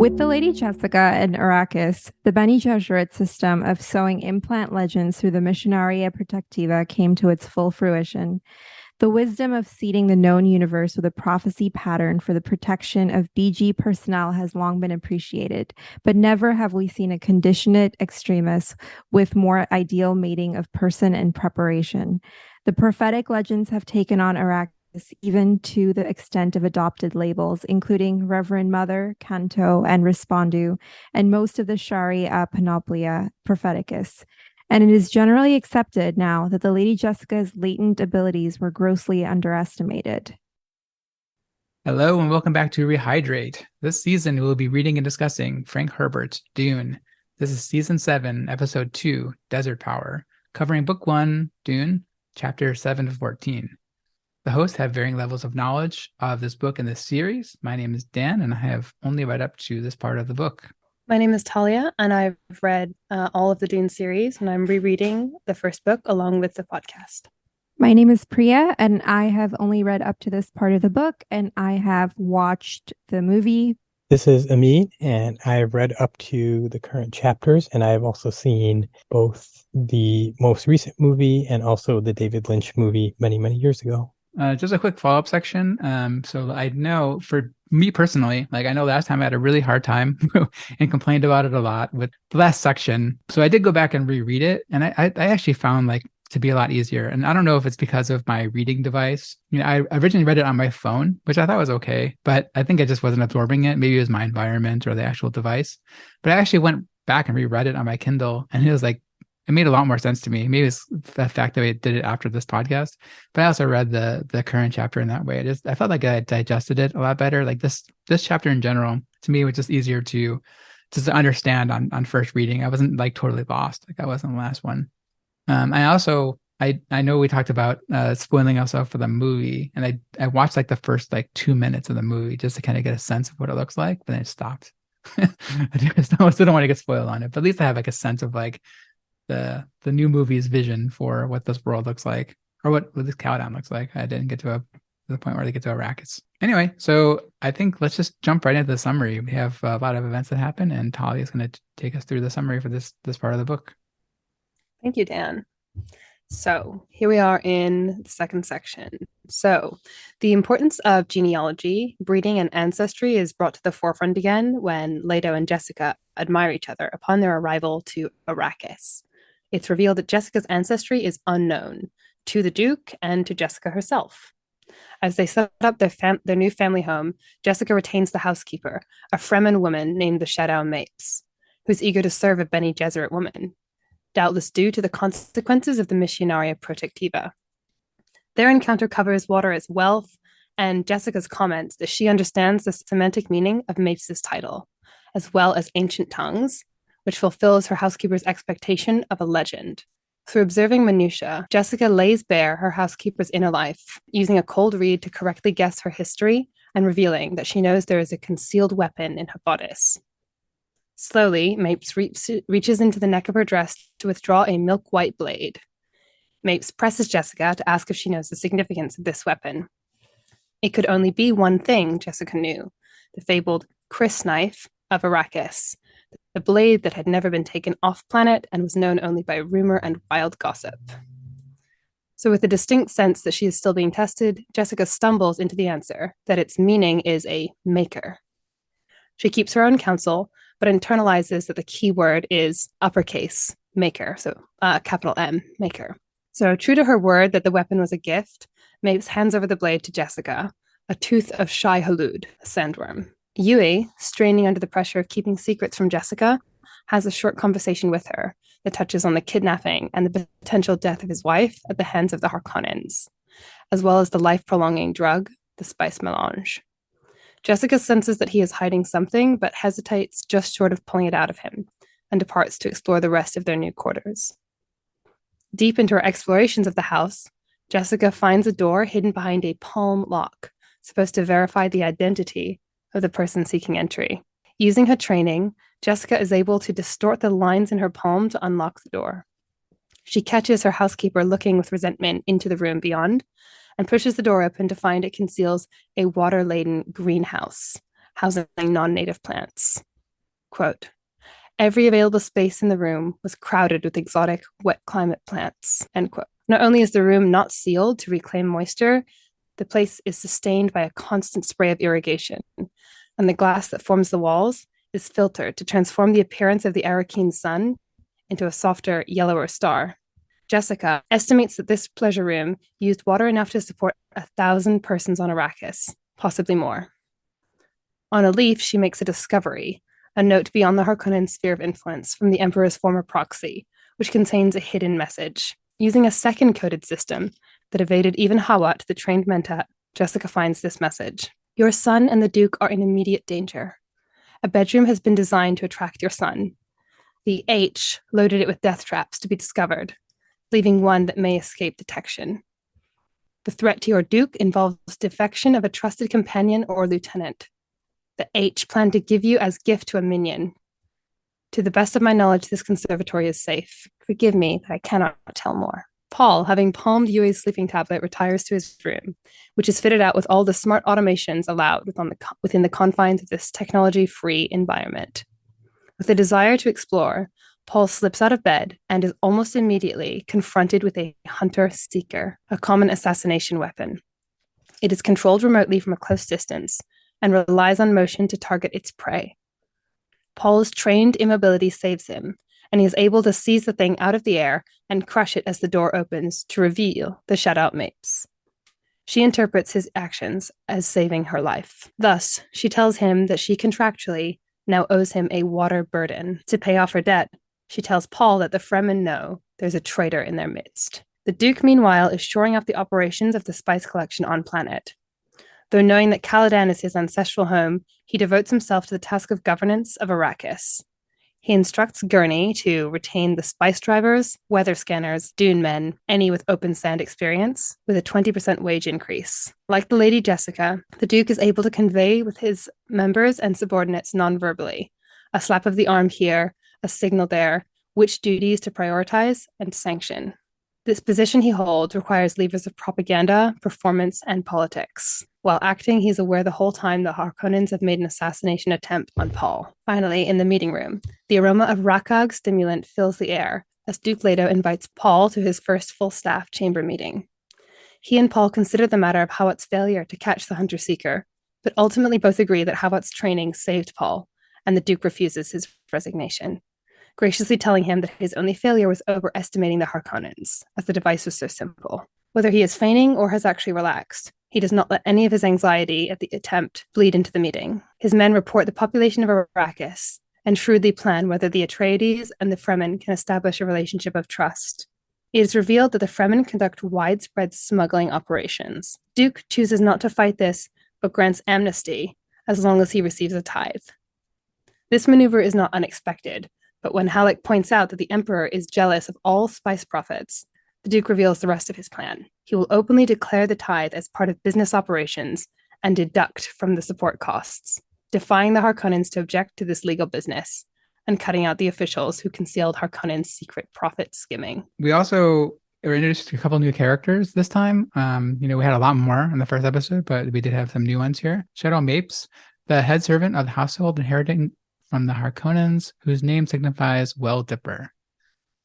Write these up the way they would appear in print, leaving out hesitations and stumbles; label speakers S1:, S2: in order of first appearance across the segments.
S1: With the Lady Jessica and Arrakis, the Bene Gesserit system of sewing implant legends through the Missionaria Protectiva came to its full fruition. The wisdom of seeding the known universe with a prophecy pattern for the protection of BG personnel has long been appreciated, but never have we seen a conditionate extremis with more ideal mating of person and preparation. The prophetic legends have taken on Arrakis even to the extent of adopted labels, including Reverend Mother, Canto, and Respondu, and most of the Sharia Panoplia Propheticus. And it is generally accepted now that the Lady Jessica's latent abilities were grossly underestimated.
S2: Hello and welcome back to Rehydrate. This season we'll be reading and discussing Frank Herbert's Dune. This is Season 7, Episode 2, Desert Power, covering Book 1, Dune, Chapter 7 to 14. The hosts have varying levels of knowledge of this book and this series. My name is Dan, and I have only read up to this part of the book.
S3: My name is Talia, and I've read all of the Dune series, and I'm rereading the first book along with the podcast.
S1: My name is Priya, and I have only read up to this part of the book, and I have watched the movie.
S4: This is Amit, and I've read up to the current chapters, and I've also seen both the most recent movie and also the David Lynch movie many, many years ago.
S2: Just a quick follow-up section. So I know for me personally, I know last time I had a really hard time and complained about it a lot with the last section. So I did go back and reread it, and I actually found to be a lot easier. And I don't know if it's because of my reading device. I originally read it on my phone, which I thought was okay, but I think I just wasn't absorbing it. Maybe it was my environment or the actual device. But I actually went back and reread it on my Kindle, and it was it made a lot more sense to me. Maybe it's the fact that I did it after this podcast, but I also read the current chapter in that way. I felt like I digested it a lot better. This chapter in general, to me, was just easier to understand on first reading. I wasn't totally lost. I wasn't the last one. I know we talked about spoiling ourselves for the movie, and I watched the first 2 minutes of the movie just to kind of get a sense of what it looks like, but then it stopped. I still don't want to get spoiled on it, but at least I have a sense of the new movie's vision for what this world looks like, or what this Caladan looks like. I didn't get to the point where they get to Arrakis. Anyway, so I think let's just jump right into the summary. We have a lot of events that happen, and Talia is going to take us through the summary for this part of the book.
S3: Thank you, Dan. So here we are in the second section. So the importance of genealogy, breeding, and ancestry is brought to the forefront again when Leto and Jessica admire each other upon their arrival to Arrakis. It's revealed that Jessica's ancestry is unknown to the Duke and to Jessica herself. As they set up their new family home, Jessica retains the housekeeper, a Fremen woman named the Shadow Mapes, who's eager to serve a Bene Gesserit woman, doubtless due to the consequences of the Missionaria Protectiva. Their encounter covers water as wealth, and Jessica's comments that she understands the semantic meaning of Mapes' title, as well as ancient tongues, which fulfills her housekeeper's expectation of a legend. Through observing minutiae, Jessica lays bare her housekeeper's inner life, using a cold read to correctly guess her history and revealing that she knows there is a concealed weapon in her bodice. Slowly, Mapes reaches into the neck of her dress to withdraw a milk-white blade. Mapes presses Jessica to ask if she knows the significance of this weapon. It could only be one thing, Jessica knew, the fabled Crysknife of Arrakis, the blade that had never been taken off-planet and was known only by rumor and wild gossip. So with a distinct sense that she is still being tested, Jessica stumbles into the answer, that its meaning is a maker. She keeps her own counsel, but internalizes that the key word is uppercase, maker, so capital M, maker. So true to her word that the weapon was a gift, Mapes hands over the blade to Jessica, a tooth of Shai Hulud, a sandworm. Yui, straining under the pressure of keeping secrets from Jessica, has a short conversation with her that touches on the kidnapping and the potential death of his wife at the hands of the Harkonnens, as well as the life-prolonging drug, the spice melange. Jessica senses that he is hiding something, but hesitates just short of pulling it out of him, and departs to explore the rest of their new quarters. Deep into her explorations of the house, Jessica finds a door hidden behind a palm lock, supposed to verify the identity of the person seeking entry. Using her training, Jessica is able to distort the lines in her palm to unlock the door. She catches her housekeeper looking with resentment into the room beyond, and pushes the door open to find it conceals a water-laden greenhouse, housing non-native plants. Quote, every available space in the room was crowded with exotic wet climate plants, end quote. Not only is the room not sealed to reclaim moisture, the place is sustained by a constant spray of irrigation, and the glass that forms the walls is filtered to transform the appearance of the Arakeen sun into a softer, yellower star. Jessica estimates that this pleasure room used water enough to support 1,000 persons on Arrakis, possibly more. On a leaf, she makes a discovery, a note beyond the Harkonnen sphere of influence from the Emperor's former proxy, which contains a hidden message. Using a second coded system that evaded even Hawat, the trained Mentat, Jessica finds this message. Your son and the Duke are in immediate danger. A bedroom has been designed to attract your son. The H loaded it with death traps to be discovered, leaving one that may escape detection. The threat to your Duke involves defection of a trusted companion or lieutenant. The H planned to give you as gift to a minion. To the best of my knowledge, this conservatory is safe. Forgive me that I cannot tell more. Paul, having palmed Yui's sleeping tablet, retires to his room, which is fitted out with all the smart automations allowed within the confines of this technology-free environment. With a desire to explore, Paul slips out of bed and is almost immediately confronted with a hunter-seeker, a common assassination weapon. It is controlled remotely from a close distance and relies on motion to target its prey. Paul's trained immobility saves him, and he is able to seize the thing out of the air and crush it as the door opens to reveal the shut-out Mapes. She interprets his actions as saving her life. Thus, she tells him that she contractually now owes him a water burden. To pay off her debt, she tells Paul that the Fremen know there's a traitor in their midst. The Duke, meanwhile, is shoring up the operations of the spice collection on planet. Though knowing that Caladan is his ancestral home, he devotes himself to the task of governance of Arrakis. He instructs Gurney to retain the spice drivers, weather scanners, dune men, any with open sand experience, with a 20% wage increase. Like the Lady Jessica, the Duke is able to convey with his members and subordinates non-verbally, a slap of the arm here, a signal there, which duties to prioritize and sanction. This position he holds requires levers of propaganda, performance, and politics. While acting, he's aware the whole time the Harkonnens have made an assassination attempt on Paul. Finally, in the meeting room, the aroma of Rakag stimulant fills the air as Duke Leto invites Paul to his first full-staff chamber meeting. He and Paul consider the matter of Hawat's failure to catch the hunter-seeker, but ultimately both agree that Hawat's training saved Paul, and the Duke refuses his resignation, graciously telling him that his only failure was overestimating the Harkonnens, as the device was so simple. Whether he is feigning or has actually relaxed, he does not let any of his anxiety at the attempt bleed into the meeting. His men report the population of Arrakis and shrewdly plan whether the Atreides and the Fremen can establish a relationship of trust. It is revealed that the Fremen conduct widespread smuggling operations. Duke chooses not to fight this, but grants amnesty as long as he receives a tithe. This maneuver is not unexpected, but when Halleck points out that the Emperor is jealous of all spice profits, the Duke reveals the rest of his plan. He will openly declare the tithe as part of business operations and deduct from the support costs, defying the Harkonnens to object to this legal business and cutting out the officials who concealed Harkonnens' secret profit skimming.
S2: We also were introduced to a couple new characters this time. We had a lot more in the first episode, but we did have some new ones here. Shadow Mapes, the head servant of the household inheriting from the Harkonnens, whose name signifies Well Dipper.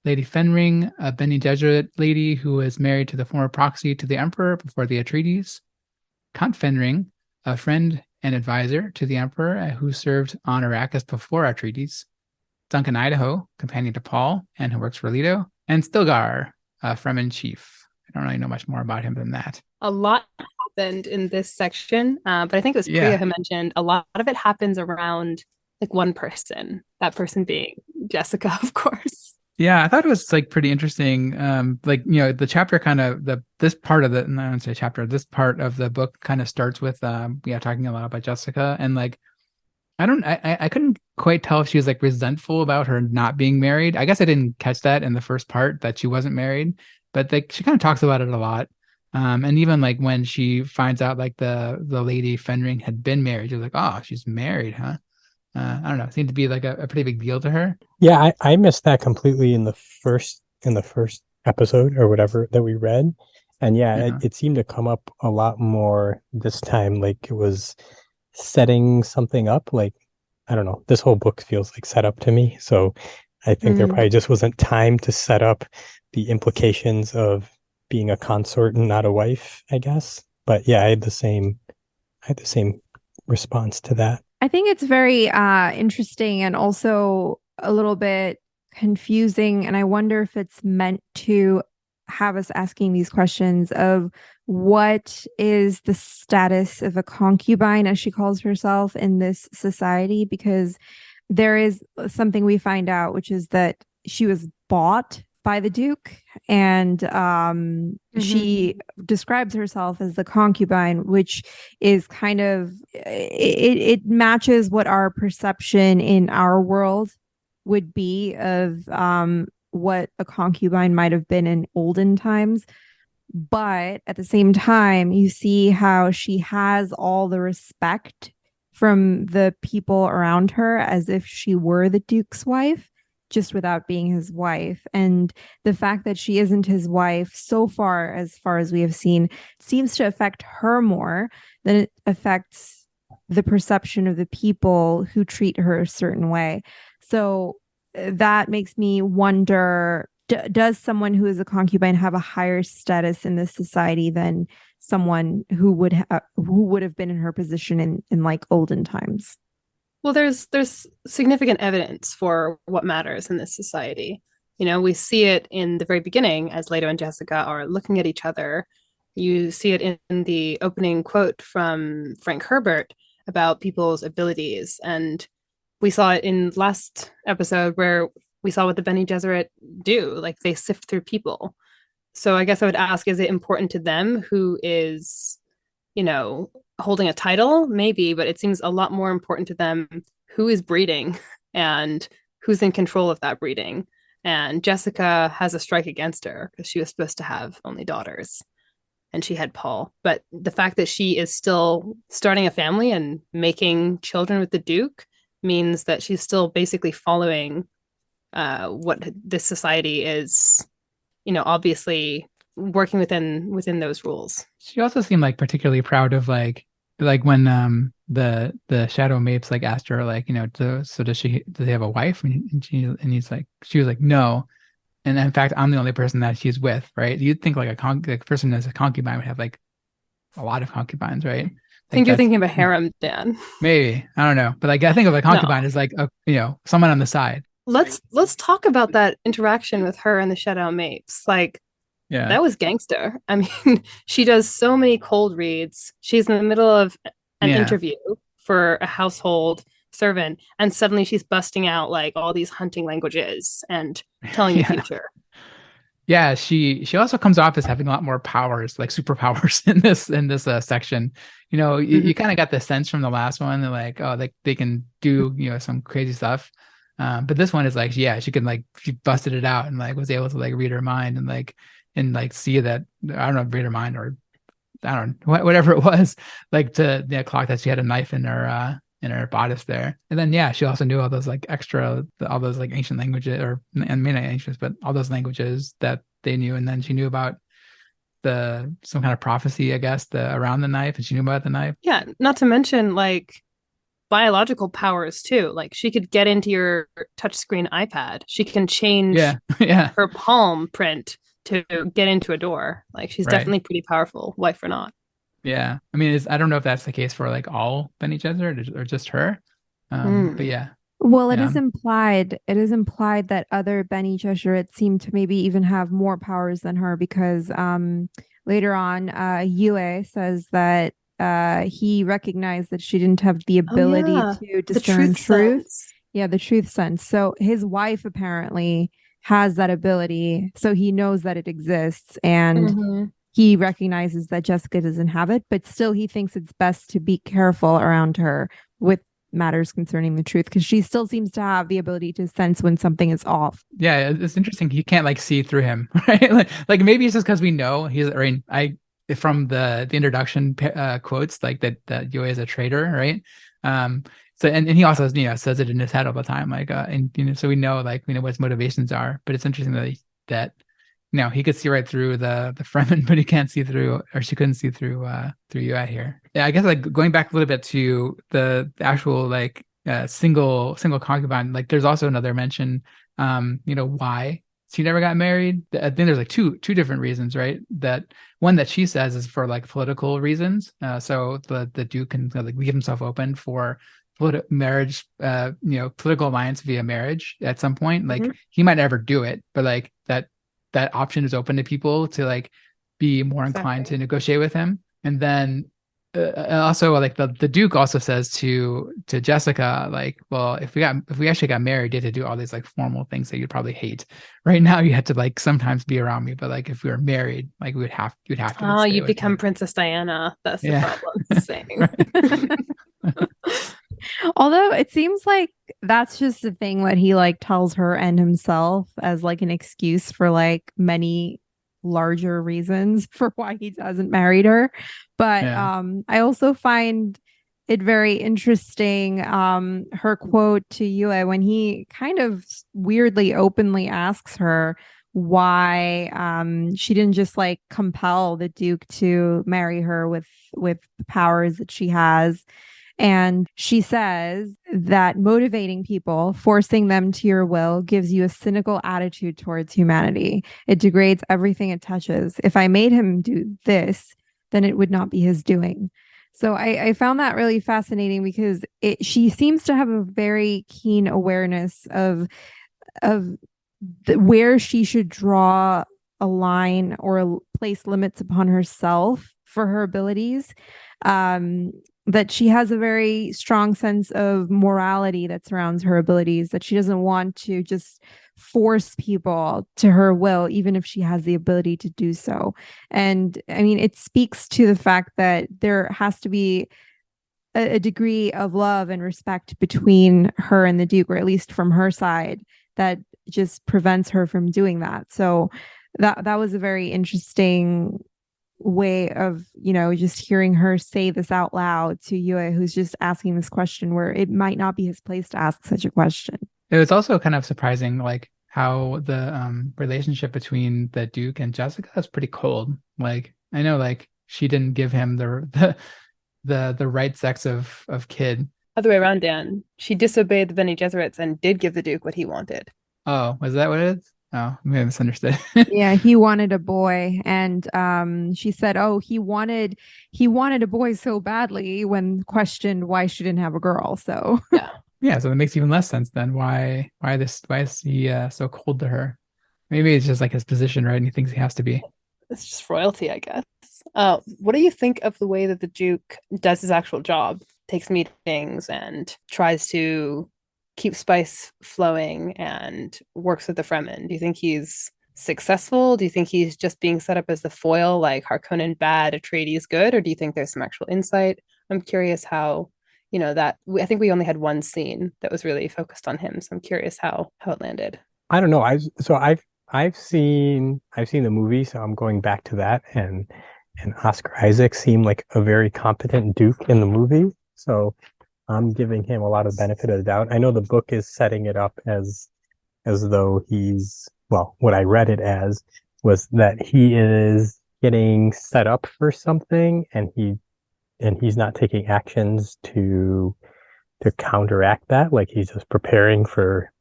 S2: Lady Fenring, a Bene Gesserit lady who was married to the former proxy to the Emperor before the Atreides. Count Fenring, a friend and advisor to the Emperor who served on Arrakis before Atreides. Duncan Idaho, companion to Paul, and who works for Leto. And Stilgar, a Fremen chief. I don't really know much more about him than that.
S3: A lot happened in this section, but I think it was Priya who mentioned a lot of it happens around like one person, that person being Jessica, of course.
S2: Yeah, I thought it was pretty interesting. The chapter this part of the book kind of starts with talking a lot about Jessica, and I couldn't quite tell if she was resentful about her not being married. I guess I didn't catch that in the first part that she wasn't married, but she kind of talks about it a lot. And even when she finds out the lady Fenring had been married, she's like, oh, she's married, huh? I don't know. It seemed to be a pretty big deal to her.
S4: Yeah, I missed that completely in the first episode or whatever that we read. And it seemed to come up a lot more this time. It was setting something up. I don't know, this whole book feels like set up to me. So I think there probably just wasn't time to set up the implications of being a consort and not a wife, I guess. But yeah, I had the same response to that.
S1: I think it's very interesting and also a little bit confusing. And I wonder if it's meant to have us asking these questions of what is the status of a concubine, as she calls herself, in this society, because there is something we find out, which is that she was bought by the Duke, and she describes herself as the concubine, which is kind of it matches what our perception in our world would be of what a concubine might have been in olden times. But at the same time, you see how she has all the respect from the people around her as if she were the Duke's wife, just without being his wife. And the fact that she isn't his wife, so far as we have seen, seems to affect her more than it affects the perception of the people who treat her a certain way. So that makes me wonder, does someone who is a concubine have a higher status in this society than someone who would have been in her position in like olden times?
S3: Well, there's significant evidence for what matters in this society. You know, we see it in the very beginning as Leto and Jessica are looking at each other. You see it in the opening quote from Frank Herbert about people's abilities. And we saw it in last episode where we saw what the Bene Gesserit do. Like, they sift through people. So I guess I would ask, is it important to them who is, you know, holding a title? Maybe, but it seems a lot more important to them who is breeding and who's in control of that breeding. And Jessica has a strike against her because she was supposed to have only daughters and she had Paul. But the fact that she is still starting a family and making children with the Duke means that she's still basically following what this society is, you know, obviously working within those rules.
S2: She also seemed like particularly proud of like when the Shadow Mapes like asked her like, you know, does they have a wife? And she was like, no. And in fact, I'm the only person that she's with, right? You'd think like a person as a concubine would have like a lot of concubines, right? Like,
S3: I think you're thinking of a harem, Dan.
S2: Maybe, I don't know, but like I think of a concubine as like a, you know, someone on the side.
S3: Let's talk about that interaction with her and the Shadow Mapes. Like,
S2: yeah,
S3: that was gangster. I mean, she does so many cold reads. She's in the middle of an interview for a household servant, and suddenly she's busting out like all these hunting languages and telling the future.
S2: Yeah, she also comes off as having a lot more powers, like superpowers in this section. You know, you kind of got the sense from the last one that like, oh, they can do, you know, some crazy stuff. But this one is like, yeah, she busted it out and like was able to like read her mind and see that, I don't know, read her mind or I don't know, whatever it was, like to clock that she had a knife in her bodice there. And then she also knew all those like all those like ancient languages, and maybe not ancient, but all those languages that they knew. And then she knew about some kind of prophecy, I guess, around the knife, and she knew about the knife.
S3: Yeah, not to mention like biological powers too. Like, she could get into your touchscreen iPad. She can change her palm print to get into a door. Like, she's definitely pretty powerful, wife or not.
S2: Yeah, I mean, I don't know if that's the case for like all Bene Gesserit or just her, but yeah.
S1: Well, it is implied. It is implied that other Bene Gesserit seem to maybe even have more powers than her, because later on, Yue says that he recognized that she didn't have the ability to discern truth. Yeah, the truth sense. So his wife apparently has that ability, so he knows that it exists, and he recognizes that Jessica doesn't have it, but still he thinks it's best to be careful around her with matters concerning the truth, because she still seems to have the ability to sense when something is off.
S2: Yeah, it's interesting. You can't like see through him, right? like maybe it's just because we know he's. I mean, from the introduction quotes, like that Yue is a traitor, right? So and he also says it in his head all the time, like and so we know what his motivations are. But it's interesting that he could see right through the Fremen, but he can't see through, or she couldn't see through Yue here. Yeah, I guess like going back a little bit to the actual like single concubine. Like there's also another mention, why she never got married. I think there's like two different reasons, right? That one that she says is for like political reasons. So the Duke can like leave himself open for marriage, political alliance via marriage at some point. Like he might never do it, but like that option is open to people to like be more inclined to negotiate with him. And then also like the Duke also says to Jessica, like, well, if we actually got married, you had to do all these like formal things that you'd probably hate. Right now you had to like sometimes be around me, but like if we were married, like you'd have to
S3: oh,
S2: stay
S3: you
S2: with
S3: become
S2: me.
S3: Princess Diana. That's the problem. Saying.
S1: Although it seems like that's just a thing that he like tells her and himself as like an excuse for like many larger reasons for why he hasn't married her. But I also find it very interesting, her quote to Yue when he kind of weirdly openly asks her why she didn't just like compel the Duke to marry her with the powers that she has. And she says that motivating people, forcing them to your will, gives you a cynical attitude towards humanity. It degrades everything it touches. If I made him do this, then it would not be his doing. So I found that really fascinating because she seems to have a very keen awareness of where she should draw a line or place limits upon herself for her abilities. That she has a very strong sense of morality that surrounds her abilities, that she doesn't want to just force people to her will, even if she has the ability to do so. And I mean, it speaks to the fact that there has to be a degree of love and respect between her and the Duke, or at least from her side, that just prevents her from doing that. So that was a very interesting way of, just hearing her say this out loud to Yue, who's just asking this question where it might not be his place to ask such a question.
S2: It was also kind of surprising, like how the relationship between the Duke and Jessica is pretty cold. Like I know, like she didn't give him the right sex of kid.
S3: Other way around, Dan. She disobeyed the Bene Gesserits and did give the Duke what he wanted.
S2: Oh, was that what it is? Oh, maybe I misunderstood.
S1: Yeah, he wanted a boy, and she said, "Oh, he wanted a boy so badly." When questioned why she didn't have a girl, so
S2: yeah, so that makes even less sense then. Why is he so cold to her? Maybe it's just like his position, right? And he thinks he has to be.
S3: It's just royalty, I guess. What do you think of the way that the Duke does his actual job? Takes meetings and tries to keep spice flowing and works with the Fremen. Do you think he's successful? Do you think he's just being set up as the foil, like Harkonnen bad, Atreides good? Or do you think there's some actual insight? I'm curious how, I think we only had one scene that was really focused on him. So I'm curious how it landed.
S4: I don't know. I've seen the movie, so I'm going back to that, and Oscar Isaac seemed like a very competent Duke in the movie. So I'm giving him a lot of benefit of the doubt. I know the book is setting it up as though he's, well, what I read it as was that he is getting set up for something, and he's not taking actions to counteract that. Like he's just preparing for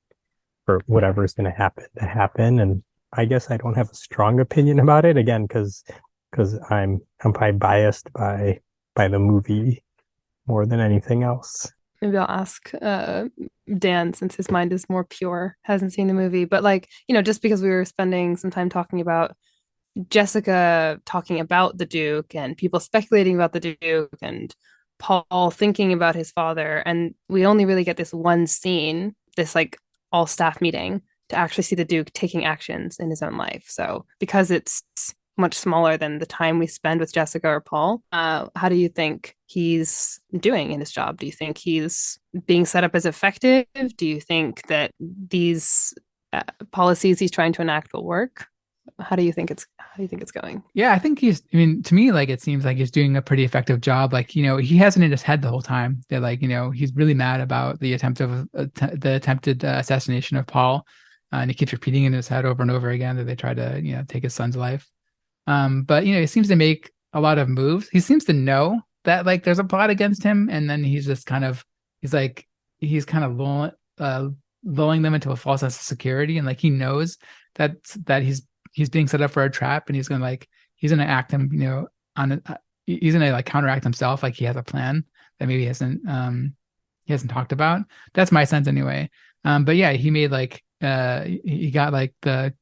S4: whatever's going to happen. And I guess I don't have a strong opinion about it, again, because I'm probably biased by the movie more than anything else.
S3: Maybe I'll ask Dan, since his mind is more pure, hasn't seen the movie. But like, just because we were spending some time talking about Jessica talking about the Duke and people speculating about the Duke and Paul thinking about his father, and we only really get this one scene, this like all staff meeting, to actually see the Duke taking actions in his own life. So because it's much smaller than the time we spend with Jessica or Paul, how do you think he's doing in his job? Do you think he's being set up as effective? Do you think that these policies he's trying to enact will work? How do you think it's going?
S2: Yeah, I think to me, like, it seems like he's doing a pretty effective job. Like, he has it in his head the whole time that, like, he's really mad about the attempted assassination of Paul. And he keeps repeating in his head over and over again that they try to, take his son's life. But, he seems to make a lot of moves. He seems to know that, like, there's a plot against him. And then he's just he's like, he's kind of lulling them into a false sense of security, and like he knows that he's being set up for a trap, and he's gonna act him, he's gonna like counteract himself, like he has a plan that maybe he hasn't talked about. That's my sense anyway. But yeah, he made like he got like the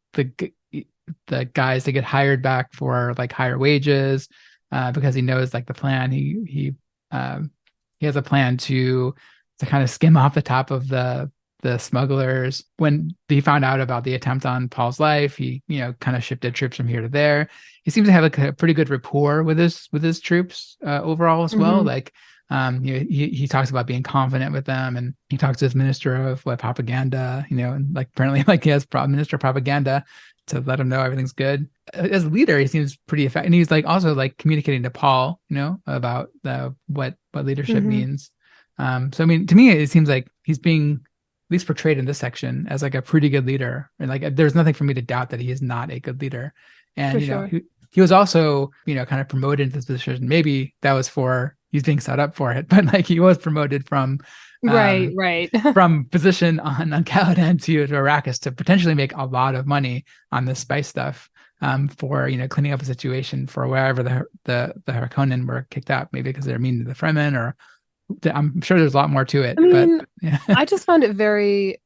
S2: guys to get hired back for like higher wages, because he knows like the plan. He has a plan to kind of skim off the top of the smugglers. When he found out about the attempt on Paul's life, he kind of shifted troops from here to there. He seems to have like a pretty good rapport with his troops overall as well. Like he talks about being confident with them, and he talks to his minister of propaganda, and like apparently like he has minister of propaganda to let him know everything's good. As a leader, he seems pretty effective, and he's like also like communicating to Paul, about what leadership means. So I mean, to me, it seems like he's being at least portrayed in this section as like a pretty good leader, and like there's nothing for me to doubt that he is not a good leader. And he was also kind of promoted into this position. Maybe that was he's being set up for it, but like he was promoted from
S3: right
S2: from position on Caladan to Arrakis to potentially make a lot of money on this spice stuff, for cleaning up a situation for wherever the Harkonnen were kicked out, maybe because they're mean to the Fremen, or I'm sure there's a lot more to it.
S3: I mean,
S2: but yeah.
S3: I just found it very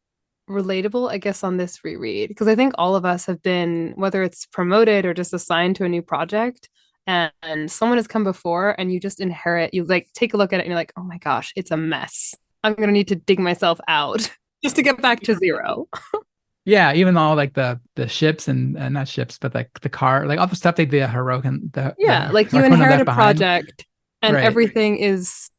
S3: relatable, I guess, on this reread, because I think all of us have been, whether it's promoted or just assigned to a new project, and someone has come before, and you just inherit, you like take a look at it and you're like, oh my gosh, it's a mess. I'm gonna need to dig myself out just to get back to zero.
S2: Yeah, even all like the ships and not ships, but like the car, like all the stuff they did, Harokan,
S3: like you inherit a project and
S2: right.
S3: Everything is,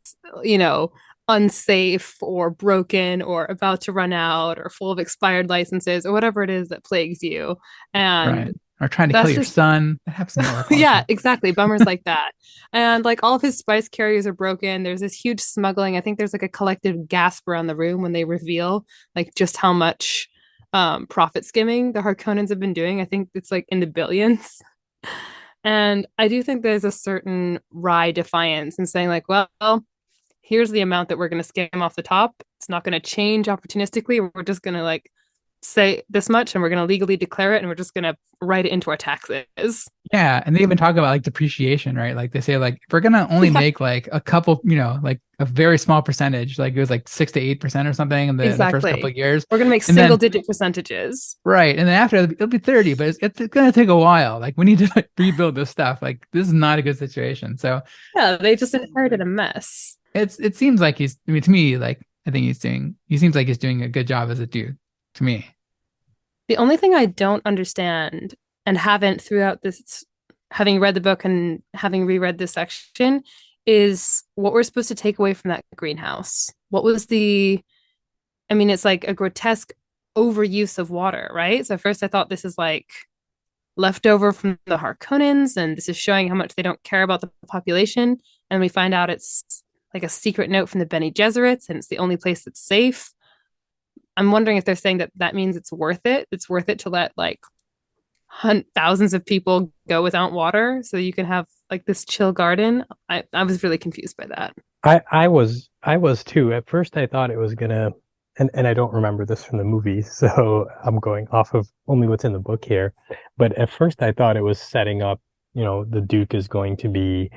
S3: unsafe or broken or about to run out or full of expired licenses or whatever it is that plagues you. And
S2: right. Or trying to kill your son. That happens more.
S3: Yeah, exactly. Bummers like that. And like all of his spice carriers are broken. There's this huge smuggling. I think there's like a collective gasp around the room when they reveal like just how much profit skimming the Harkonnens have been doing. I think it's like in the billions. And I do think there's a certain wry defiance in saying like, well, here's the amount that we're going to skim off the top. It's not going to change opportunistically. We're just going to like say this much, and we're going to legally declare it, and we're just going to write it into our taxes.
S2: Yeah, and they even talk about like depreciation, right? Like they say like if we're going to only make like a couple, like a very small percentage, like it was like 6 to 8% or something in the first couple of years.
S3: We're going to make single-digit percentages.
S2: Right, and then after it'll be 30, but it's going to take a while. Like we need to like rebuild this stuff. Like this is not a good situation. So
S3: yeah, they just inherited a mess.
S2: It seems like to me, like I think he seems like he's doing a good job as a dude to me.
S3: The only thing I don't understand, and haven't throughout this, having read the book and having reread this section, is what we're supposed to take away from that greenhouse. What was it's like a grotesque overuse of water, right? So at first I thought this is like leftover from the Harkonnens, and this is showing how much they don't care about the population. And we find out it's like a secret note from the Bene Gesserits, and it's the only place that's safe. I'm wondering if they're saying that means it's worth it. It's worth it to let like thousands of people go without water so you can have like this chill garden. I was really confused by that.
S4: I was too. At first I thought it was gonna, and I don't remember this from the movie, so I'm going off of only what's in the book here. But at first I thought it was setting up, the Duke is going to be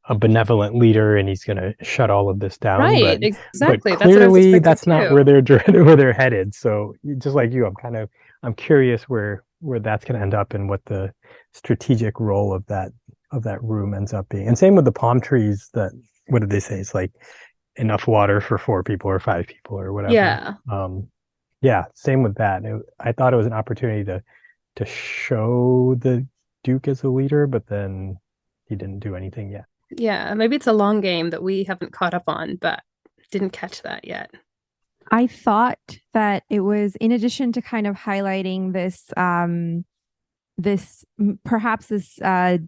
S4: a benevolent leader and he's going to shut all of this down.
S3: Right, exactly.
S4: But clearly that's not where they're headed. So just like you, I'm curious where that's going to end up and what the strategic role of that room ends up being. And same with the palm trees. What did they say? It's like enough water for 4 people or 5 people or whatever.
S3: Yeah.
S4: Yeah. Same with that. I thought it was an opportunity to show the Duke as a leader, but then he didn't do anything yet.
S3: Yeah, maybe it's a long game that we haven't caught up on, but didn't catch that yet.
S1: I thought that it was, in addition to kind of highlighting this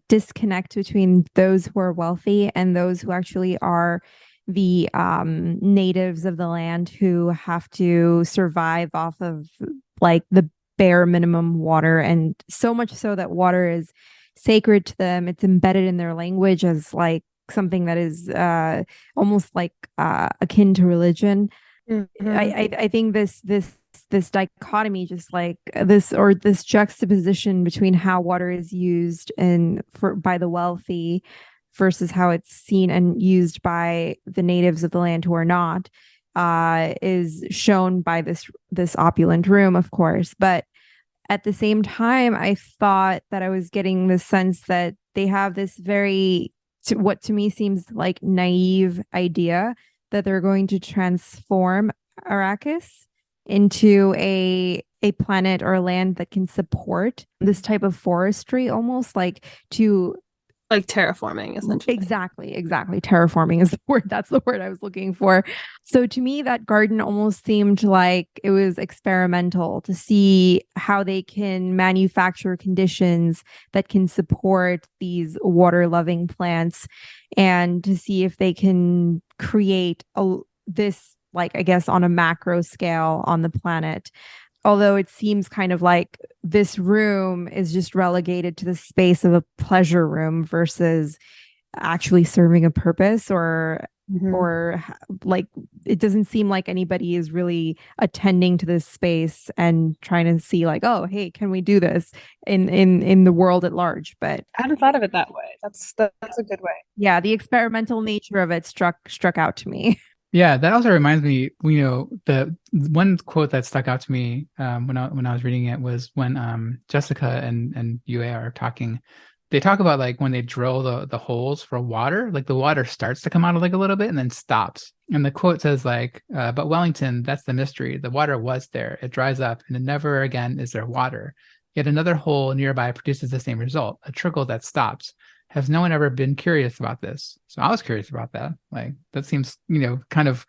S1: disconnect between those who are wealthy and those who actually are the natives of the land who have to survive off of like the bare minimum water, and so much so that water is sacred to them. It's embedded in their language as like something that is almost like akin to religion. I think this dichotomy, just like this juxtaposition between how water is used by the wealthy versus how it's seen and used by the natives of the land who are not, is shown by this opulent room, of course. But at the same time, I thought that I was getting the sense that they have this what to me seems like naive idea that they're going to transform Arrakis into a planet or land that can support this type of forestry, almost like to
S3: Like terraforming, essentially.
S1: Exactly. Terraforming is the word. That's the word I was looking for. So to me, that garden almost seemed like it was experimental to see how they can manufacture conditions that can support these water-loving plants, and to see if they can create this, like, I guess, on a macro scale on the planet. Although it seems kind of like this room is just relegated to the space of a pleasure room versus actually serving a purpose, or like it doesn't seem like anybody is really attending to this space and trying to see like, oh, hey, can we do this in the world at large? But
S3: I hadn't thought of it that way. That's a good way.
S1: yeah, the experimental nature of it struck out to me.
S2: Yeah, that also reminds me, the one quote that stuck out to me when I was reading it was when Jessica and Yue are talking. They talk about like when they drill the holes for water, like the water starts to come out of like a little bit and then stops. And the quote says like, but Wellington, that's the mystery. The water was there. It dries up and never again is there water. Yet another hole nearby produces the same result, a trickle that stops. Has no one ever been curious about this? So I was curious about that. Like that seems, kind of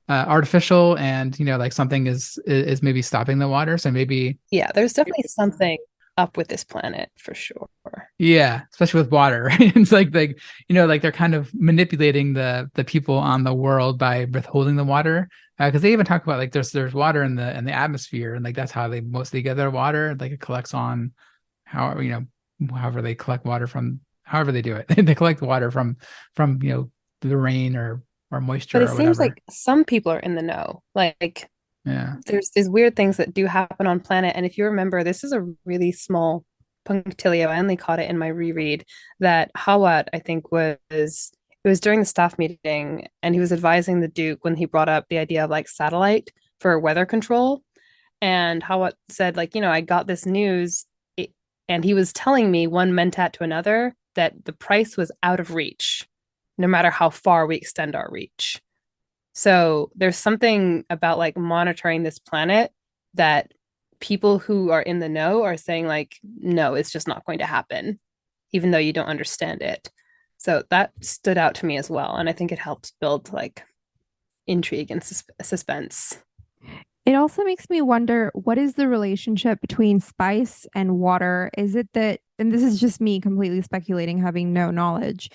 S2: artificial, and like something is maybe stopping the water. So maybe
S3: there's definitely something up with this planet for sure.
S2: Yeah, especially with water. Right? It's like they're kind of manipulating the people on the world by withholding the water, because they even talk about like there's water in the atmosphere, and like that's how they mostly get their water. Like it collects on however they collect water from. However they do it, they collect water from the rain or moisture.
S3: But it
S2: or
S3: seems
S2: whatever.
S3: like some people are in the know. Like
S2: Yeah,
S3: there's these weird things that do happen on planet. And if you remember, this is a really small punctilio. I only caught it in my reread that Hawat, I think, it was during the staff meeting, and he was advising the Duke when he brought up the idea of like satellite for weather control. And Hawat said, like, I got this news, and he was telling me one mentat to another that the price was out of reach, no matter how far we extend our reach. So there's something about like monitoring this planet that people who are in the know are saying like, no, it's just not going to happen, even though you don't understand it. So that stood out to me as well. And I think it helps build like intrigue and suspense.
S1: It also makes me wonder, what is the relationship between spice and water? Is it that, and this is just me completely speculating, having no knowledge,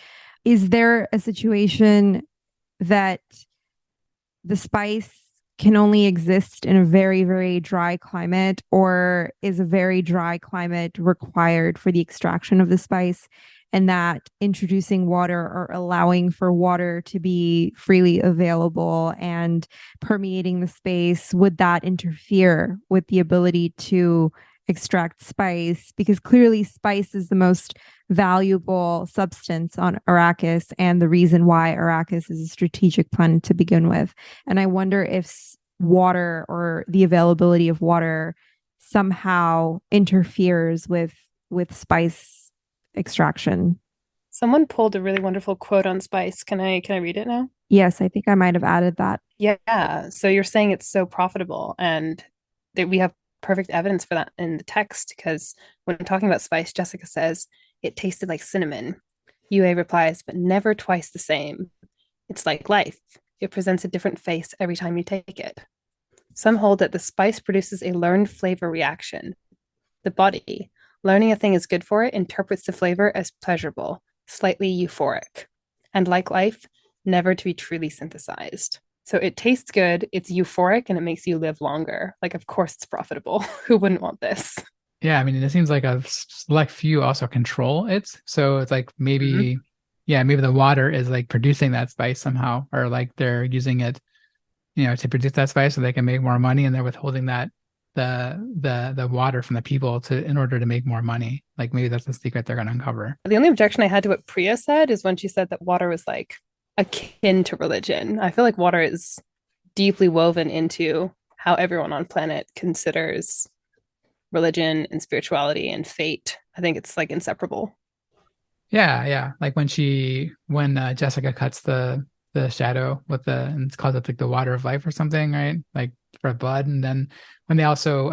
S1: is there a situation that the spice can only exist in a very, very dry climate, or is a very dry climate required for the extraction of the spice? And that introducing water or allowing for water to be freely available and permeating the space, would that interfere with the ability to extract spice? Because clearly spice is the most valuable substance on Arrakis, and the reason why Arrakis is a strategic planet to begin with. And I wonder if water, or the availability of water, somehow interferes with spice extraction.
S3: Someone pulled a really wonderful quote on spice. Can I read it now?
S1: Yes, I think I might have added that.
S3: Yeah. So you're saying it's so profitable, and that we have perfect evidence for that in the text, because when talking about spice, Jessica says it tasted like cinnamon. Yue replies, but never twice the same. It's like life. It presents a different face every time you take it. Some hold that the spice produces a learned flavor reaction. The body, learning a thing is good for it, interprets the flavor as pleasurable, slightly euphoric, and like life, never to be truly synthesized. So it tastes good, it's euphoric, and it makes you live longer. Like, of course it's profitable. Who wouldn't want this?
S2: Yeah, I mean, it seems like a select few also control it. So it's like maybe the water is like producing that spice somehow, or like they're using it to produce that spice so they can make more money, and they're withholding that the water from the people in order to make more money. Like maybe that's the secret they're going to uncover.
S3: The only objection I had to what Priya said is when she said that water was like akin to religion. I feel like water is deeply woven into how everyone on planet considers religion and spirituality and fate. I think it's like inseparable.
S2: Yeah. Like when Jessica cuts the shadow with and it's called like the water of life or something, right? Like for blood. And then when they also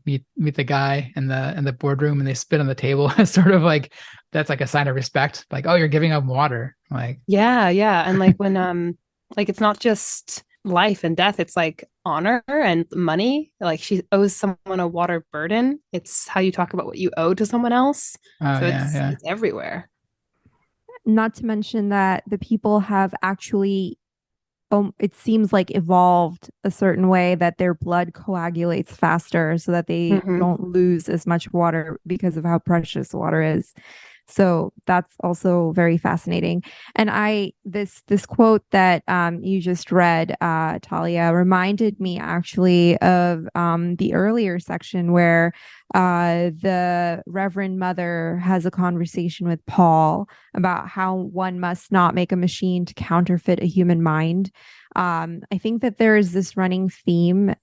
S2: meet the guy in the boardroom and they spit on the table, it's sort of like that's like a sign of respect. Like, oh, you're giving up water. Like
S3: yeah. And like when like it's not just life and death, it's like honor and money. Like she owes someone a water burden. It's how you talk about what you owe to someone else.
S2: oh
S3: So
S2: yeah.
S3: it's everywhere.
S1: Not to mention that the people have actually, it seems like, evolved a certain way that their blood coagulates faster so that they don't lose as much water because of how precious water is. So that's also very fascinating. And this quote that you just read, Talia, reminded me actually of the earlier section where the Reverend Mother has a conversation with Paul about how one must not make a machine to counterfeit a human mind. I think that there is this running theme,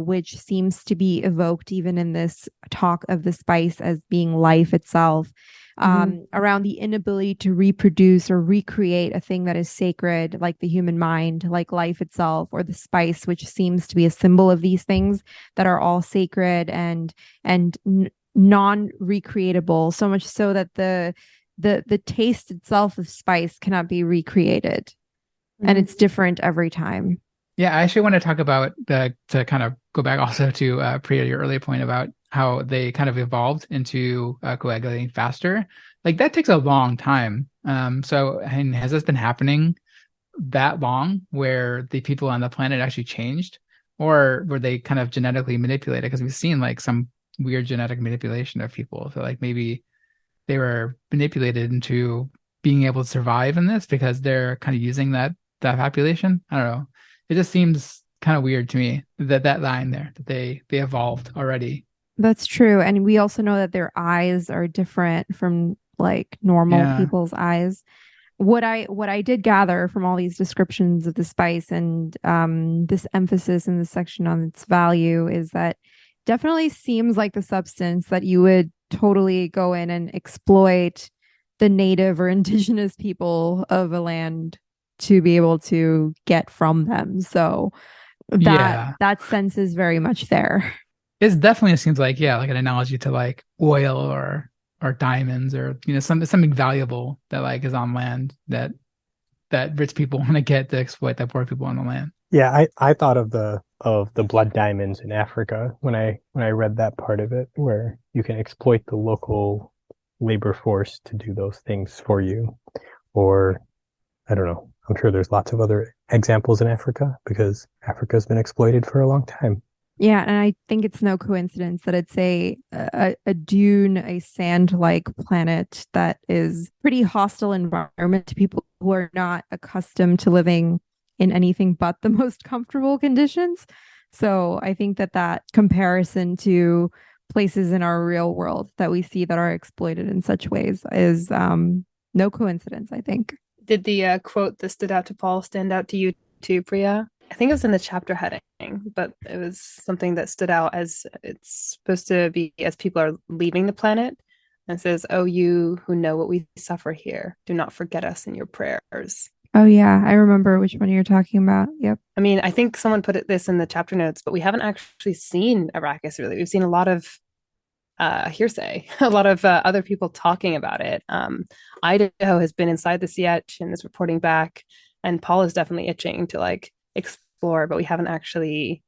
S1: which seems to be evoked even in this talk of the spice as being life itself. Around the inability to reproduce or recreate a thing that is sacred, like the human mind, like life itself, or the spice, which seems to be a symbol of these things that are all sacred and non-recreatable, so much so that the taste itself of spice cannot be recreated. And it's different every time.
S2: Yeah, I actually want to talk about to kind of go back also to Priya, your earlier point about how they kind of evolved into coagulating faster. Like that takes a long time. So and has this been happening that long where the people on the planet actually changed, or were they kind of genetically manipulated? Because we've seen like some weird genetic manipulation of people. So like maybe they were manipulated into being able to survive in this because they're kind of using that population. I don't know. It just seems kind of weird to me that line there, that they evolved already.
S1: That's true. And we also know that their eyes are different from like normal people's eyes. What I did gather from all these descriptions of the spice and this emphasis in this section on its value is that definitely seems like the substance that you would totally go in and exploit the native or indigenous people of a land to be able to get from them. So that sense is very much there.
S2: It definitely seems like like an analogy to like oil or diamonds or something valuable that like is on land that rich people want to get to exploit the poor people on the land.
S4: Yeah, I thought of the blood diamonds in Africa when I read that part of it, where you can exploit the local labor force to do those things for you. Or I don't know. I'm sure there's lots of other examples in Africa because Africa's been exploited for a long time.
S1: Yeah, and I think it's no coincidence that it's a dune, a sand-like planet that is pretty hostile environment to people who are not accustomed to living in anything but the most comfortable conditions. So I think that comparison to places in our real world that we see that are exploited in such ways is no coincidence, I think.
S3: Did the quote that stood out to Paul stand out to you too, Priya? I think it was in the chapter heading, but it was something that stood out as it's supposed to be as people are leaving the planet. And it says, "Oh, you who know what we suffer here, do not forget us in your prayers."
S1: Oh, yeah. I remember which one you're talking about. Yep.
S3: I mean, I think someone put this in the chapter notes, but we haven't actually seen Arrakis really. We've seen a lot of hearsay, a lot of other people talking about it. Idaho has been inside the Sietch and is reporting back, and Paul is definitely itching to like explore, but we haven't actually.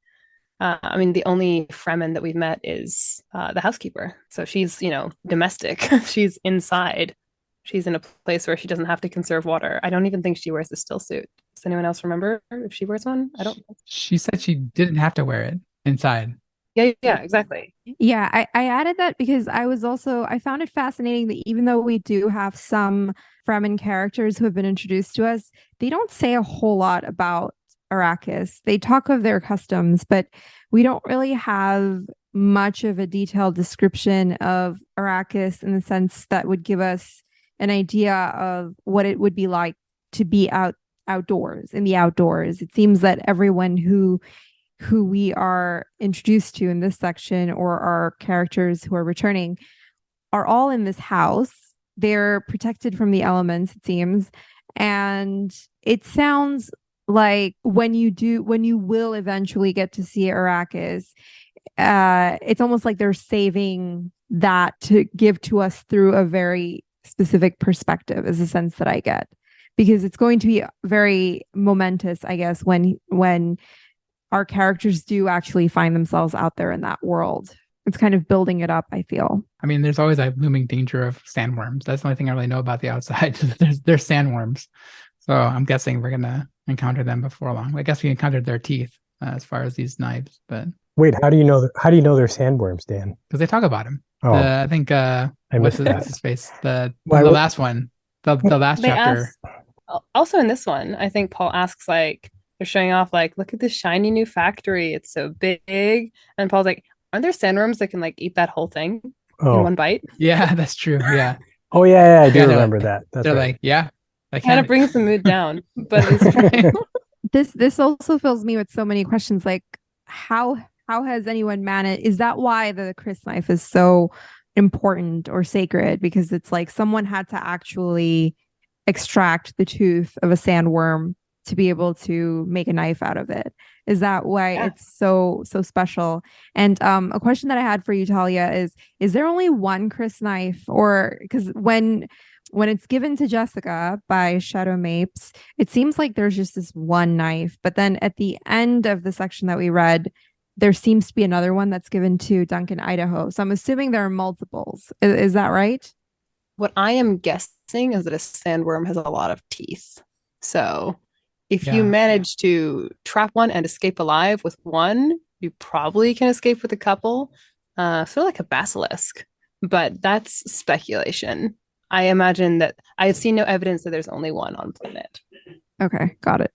S3: I mean, the only Fremen that we've met is the housekeeper. So she's, domestic. She's inside. She's in a place where she doesn't have to conserve water. I don't even think she wears the still suit. Does anyone else remember if she wears one? I don't.
S2: She said she didn't have to wear it inside.
S3: Yeah, exactly.
S1: Yeah, I added that because I found it fascinating that even though we do have some Fremen characters who have been introduced to us, they don't say a whole lot about Arrakis. They talk of their customs, but we don't really have much of a detailed description of Arrakis in the sense that would give us an idea of what it would be like to be outdoors, in the outdoors. It seems that everyone who we are introduced to in this section, or our characters who are returning, are all in this house. They're protected from the elements, it seems. And it sounds like when you will eventually get to see Arrakis, it's almost like they're saving that to give to us through a very specific perspective, is the sense that I get. Because it's going to be very momentous, I guess, when our characters do actually find themselves out there in that world. It's kind of building it up, I feel.
S2: I mean, there's always a looming danger of sandworms. That's the only thing I really know about the outside. there's sandworms. So I'm guessing we're going to encounter them before long. I guess we encountered their teeth as far as these knives, but
S4: Wait, how do you know they're sandworms, Dan?
S2: because they talk about them.
S4: Oh,
S2: I think
S4: I
S2: what's
S4: missed that.
S2: his face? The
S4: Why
S2: the
S4: would-
S2: last one, the last
S3: They
S2: chapter.
S3: also in this one, I think Paul asks, like, they're showing off, like, look at this shiny new factory. It's so big. And Paul's like, aren't there sandworms that can like eat that whole thing in
S4: Oh,
S3: one bite?
S2: Yeah, that's true. Yeah,
S4: oh yeah, I do
S2: Yeah, they're
S4: remember that. That's
S2: they're
S4: right.
S2: like, yeah, I
S3: Kind of
S2: can't.
S3: brings the mood down, but it's true.
S1: This also fills me with so many questions, like how has anyone managed? Is that why the Crysknife is so important or sacred? Because it's like someone had to actually extract the tooth of a sandworm to be able to make a knife out of it. Is that why
S3: Yeah.
S1: it's so special? And a question that I had for you, Talia, is there only one Crysknife? Or because when it's given to Jessica by Shadow Mapes, it seems like there's just this one knife. But then at the end of the section that we read, there seems to be another one that's given to Duncan Idaho. So I'm assuming there are multiples. Is that right?
S3: What I am guessing is that a sandworm has a lot of teeth. So if you
S2: Yeah.
S3: manage to trap one and escape alive with one, you probably can escape with a couple. Sort of like a basilisk, but that's speculation. I imagine that I have seen no evidence that there's only one on planet.
S1: Okay, got it.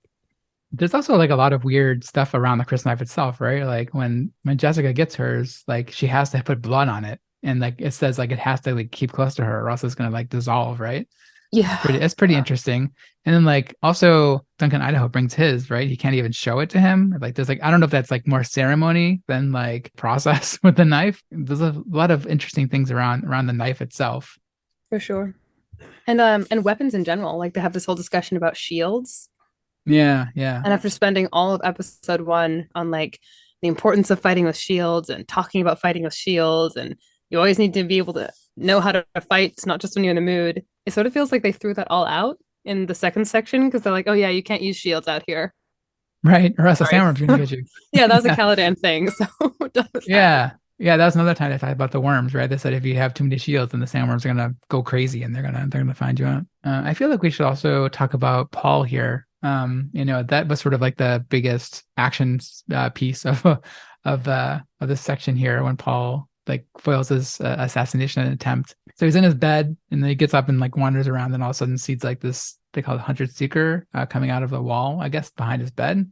S2: There's also like a lot of weird stuff around the Crysknife itself, right? Like when Jessica gets hers, like she has to put blood on it, and like it says like it has to like keep close to her, or else it's gonna like dissolve, right?
S3: Yeah.
S2: It's pretty interesting. And then like also Duncan Idaho brings his, right? He can't even show it to him. Like there's like I don't know if that's like more ceremony than like process with the knife. There's a lot of interesting things around the knife itself.
S3: For sure. And weapons in general, like they have this whole discussion about shields.
S2: Yeah, yeah.
S3: And after spending all of episode 1 on like the importance of fighting with shields and talking about fighting with shields, and you always need to be able to know how to fight, not just when you're in the mood. It sort of feels like they threw that all out in the second section because they're like, oh yeah, you can't use shields out here.
S2: Right. Or else the
S3: Right.
S2: sandworm's gonna get you.
S3: Yeah, that was a
S2: Yeah.
S3: Caladan thing. So
S2: Yeah. Yeah, that was another time they talked about the worms, right? They said if you have too many shields, then the sandworms are gonna go crazy and they're gonna find you out. I feel like we should also talk about Paul here. That was sort of like the biggest action piece of this section here when Paul like foils his assassination attempt. So he's in his bed and then he gets up and like wanders around, and all of a sudden sees like this, they call it Hunted Seeker, coming out of the wall, I guess, behind his bed.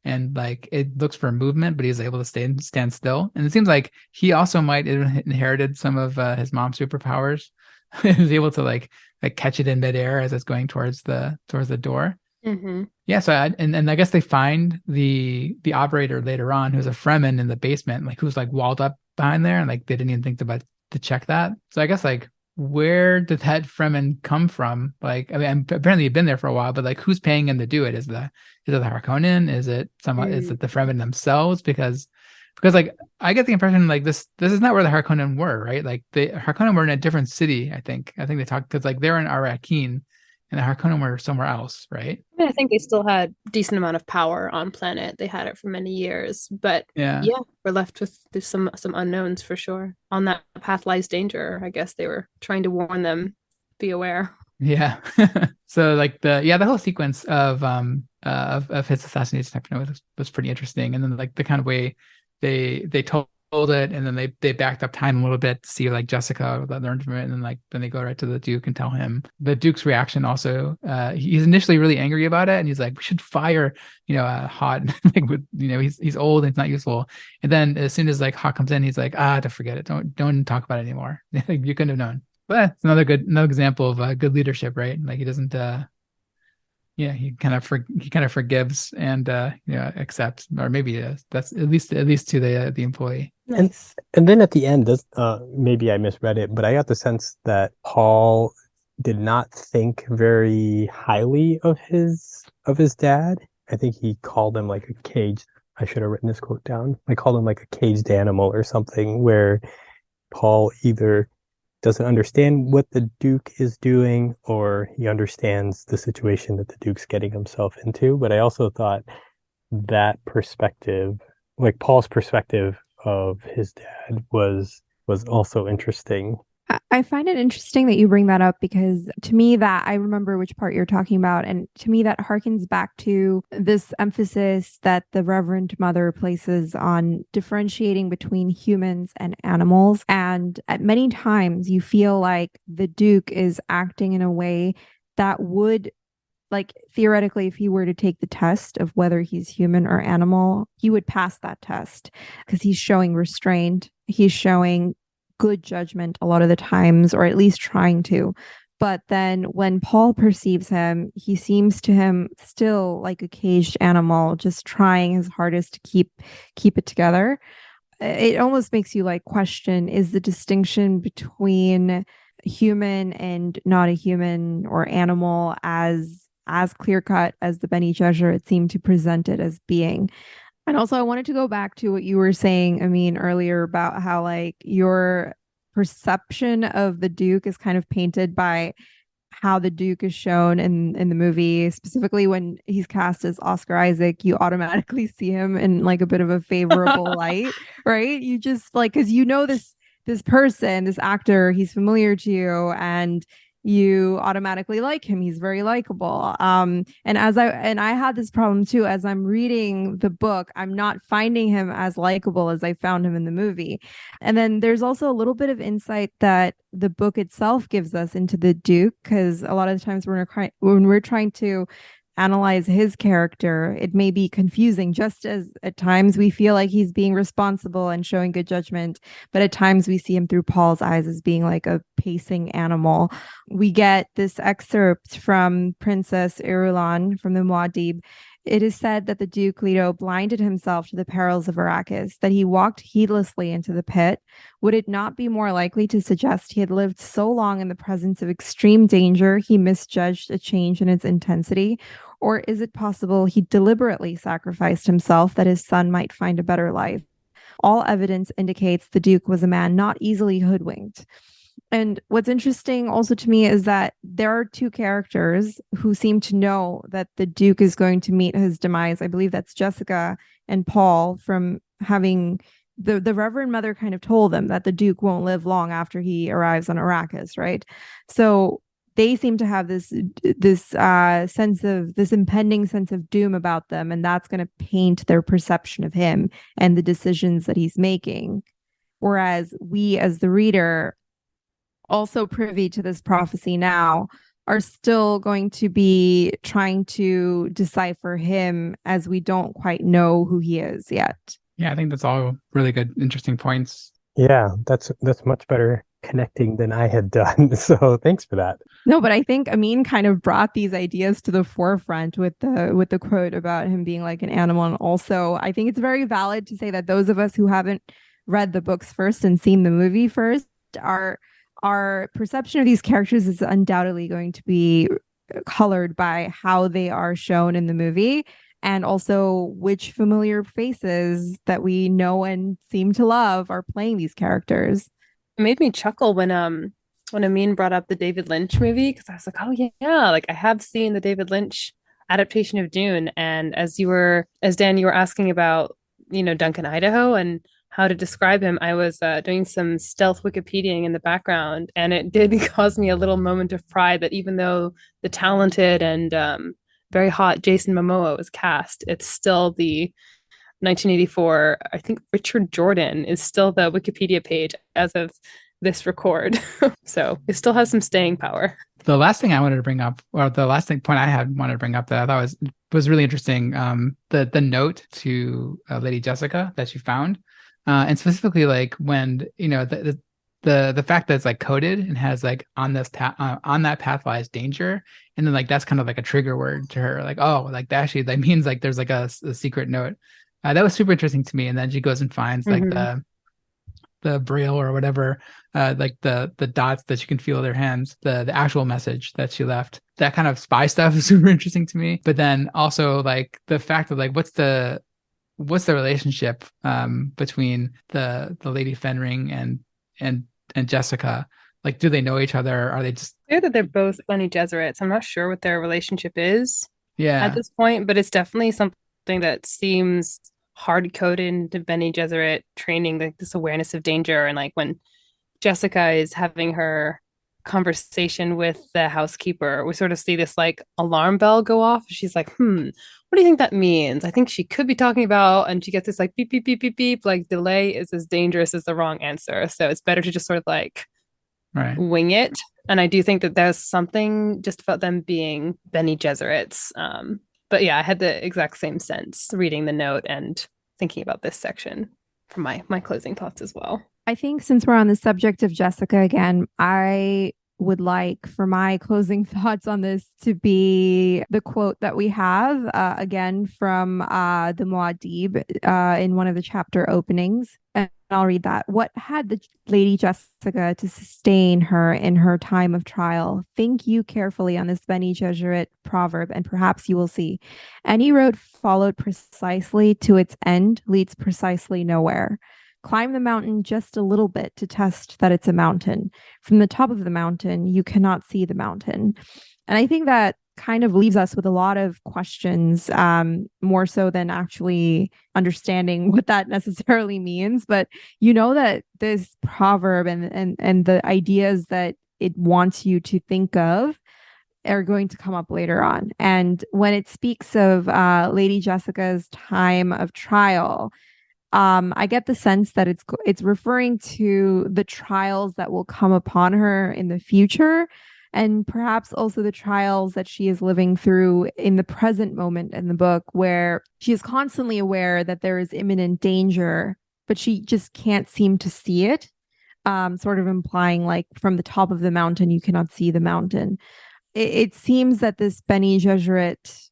S2: And like it looks for movement, but he's able to stand still. And it seems like he also might have inherited some of his mom's superpowers. He was able to like catch it in midair as it's going towards the door.
S3: Mhm.
S2: Yeah, so I guess they find the operator later on, who's a Fremen in the basement, like who's like walled up behind there, and like they didn't even think about to check that. So I guess like where did that Fremen come from? Like, I mean, apparently he'd been there for a while, but like who's paying him to do it? Is it the Harkonnen? Is it is it the Fremen themselves? Because like I get the impression like this is not where the Harkonnen were, right? Like the Harkonnen were in a different city, I think. I think they talked because like they're in Arrakeen and the Harkonnen were somewhere else, right?
S3: I mean, I think they still had decent amount of power on planet. They had it for many years, but
S2: Yeah.
S3: we're left with some unknowns for sure. On that path lies danger. I guess they were trying to warn them, be aware.
S2: Yeah. So like the whole sequence of his assassination was pretty interesting. And then like the kind of way they told it, and then they backed up time a little bit to see like Jessica learned from it, and then they go right to the Duke and tell him. The Duke's reaction also, he's initially really angry about it, and he's like, we should fire Hot. Like, with he's old and it's not useful. And then as soon as like Hot comes in, he's like, to forget it, don't talk about it anymore. Like, you couldn't have known. But it's another example of good leadership, right? Like, he doesn't he kind of forgives and accepts, or maybe that's at least to the employee.
S3: Nice.
S4: And then at the end, this maybe I misread it, but I got the sense that Paul did not think very highly of his dad. I think he called him like a caged. I should have written this quote down. I called him like a caged animal or something, where Paul either doesn't understand what the Duke is doing, or he understands the situation that the Duke's getting himself into. But I also thought that perspective, like Paul's perspective of his dad, was also interesting.
S1: I find it interesting that you bring that up, because to me, that I remember which part you're talking about. And to me, that harkens back to this emphasis that the Reverend Mother places on differentiating between humans and animals. And at many times you feel like the Duke is acting in a way that would, like, theoretically, if he were to take the test of whether he's human or animal, he would pass that test, because he's showing restraint. He's showing good judgment a lot of the times, or at least trying to. But then when Paul perceives him, he seems to him still like a caged animal, just trying his hardest to keep it together. It almost makes you like question, is the distinction between human and not a human or animal as clear cut as the Bene Gesserit seemed to present it as being? And also, I wanted to go back to what you were saying, Amin, earlier about how like your perception of the Duke is kind of painted by how the Duke is shown in the movie. Specifically, when he's cast as Oscar Isaac, you automatically see him in like a bit of a favorable light, right? You just like, because this person, this actor, he's familiar to you, and you automatically like him. He's very likable. And I had this problem too. As I'm reading the book, I'm not finding him as likable as I found him in the movie. And then there's also a little bit of insight that the book itself gives us into the Duke, because a lot of the times when we're trying to analyze his character, it may be confusing, just as at times we feel like he's being responsible and showing good judgment, but at times we see him through Paul's eyes as being like a pacing animal. We get this excerpt from Princess Irulan from the Muad'Dib. It is said that the Duke Leto blinded himself to the perils of Arrakis, that he walked heedlessly into the pit. Would it not be more likely to suggest he had lived so long in the presence of extreme danger he misjudged a change in its intensity? Or is it possible he deliberately sacrificed himself that his son might find a better life? All evidence indicates the Duke was a man not easily hoodwinked. And what's interesting also to me is that there are two characters who seem to know that the Duke is going to meet his demise. I believe that's Jessica and Paul, from having the Reverend Mother kind of told them that the Duke won't live long after he arrives on Arrakis, right? So they seem to have this sense of this impending sense of doom about them, and that's going to paint their perception of him and the decisions that he's making. Whereas we, as the reader, also privy to this prophecy now, are still going to be trying to decipher him, as we don't quite know who he is yet.
S2: Yeah, I think that's all really good, interesting points.
S4: Yeah, that's much better connecting than I had done. So thanks for that.
S1: No, but I think Amin kind of brought these ideas to the forefront with the quote about him being like an animal. And also, I think it's very valid to say that those of us who haven't read the books first and seen the movie first, our perception of these characters is undoubtedly going to be colored by how they are shown in the movie, and also which familiar faces that we know and seem to love are playing these characters.
S3: It made me chuckle when Amin brought up the David Lynch movie, because I was like, oh yeah, like I have seen the David Lynch adaptation of Dune. And as Dan, you were asking about, Duncan Idaho and how to describe him, I was doing some stealth Wikipediaing in the background, and it did cause me a little moment of pride that even though the talented and very hot Jason Momoa was cast, it's still the 1984, I think Richard Jordan is still the Wikipedia page as of this record. So it still has some staying power.
S2: The last thing I wanted to bring up, or the last point I had wanted to bring up that I thought was really interesting, the note to Lady Jessica that she found, and specifically like when the fact that it's like coded and has like on that path lies danger, and then like that's kind of like a trigger word to her, like, oh, like that actually that means like there's like a secret note. That was super interesting to me. And then she goes and finds like the braille or whatever, like the dots that you can feel with her hands, the actual message that she left. That kind of spy stuff is super interesting to me. But then also like the fact of like what's the relationship between the Lady Fenring and Jessica? Like, do they know each other? Are they just
S3: clear that they're both Bene Gesserits? I'm not sure what their relationship is
S2: at
S3: this point, but it's definitely something that seems hard coded into Bene Gesserit training, like this awareness of danger. And like when Jessica is having her conversation with the housekeeper, we sort of see this like alarm bell go off. She's like, what do you think that means? I think she could be talking about, and she gets this like beep, beep, beep, beep, beep, like delay is as dangerous as the wrong answer. So it's better to just sort of like wing it. And I do think that there's something just about them being Bene Gesserits. But yeah, I had the exact same sense reading the note and thinking about this section for my closing thoughts as well.
S1: I think since we're on the subject of Jessica again, I would like for my closing thoughts on this to be the quote that we have again from the Muad'Dib in one of the chapter openings. And I'll read that. What had the Lady Jessica to sustain her in her time of trial? Think you carefully on this Bene Gesserit proverb, and perhaps you will see. Any road followed precisely to its end leads precisely nowhere. Climb the mountain just a little bit to test that it's a mountain. From the top of the mountain, you cannot see the mountain. And I think that kind of leaves us with a lot of questions, more so than actually understanding what that necessarily means. But you know that this proverb and the ideas that it wants you to think of are going to come up later on. And when it speaks of Lady Jessica's time of trial, I get the sense that it's referring to the trials that will come upon her in the future, and perhaps also the trials that she is living through in the present moment in the book, where she is constantly aware that there is imminent danger, but she just can't seem to see it, sort of implying like from the top of the mountain, you cannot see the mountain. It seems that this Bene Gesserit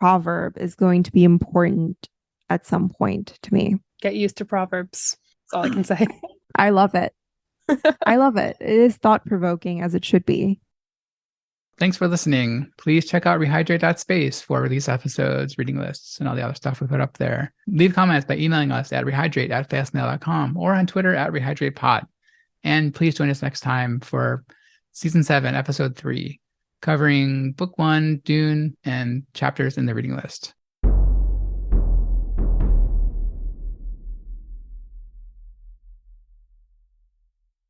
S1: proverb is going to be important at some point to me.
S3: Get used to proverbs. That's all I can say.
S1: I love it. I love it. It is thought-provoking, as it should be.
S2: Thanks for listening. Please check out rehydrate.space for release episodes, reading lists, and all the other stuff we put up there. Leave comments by emailing us at rehydrate@fastmail.com or on Twitter at rehydratepod. And please join us next time for Season 7, Episode 3, covering Book 1, Dune, and chapters in the reading list.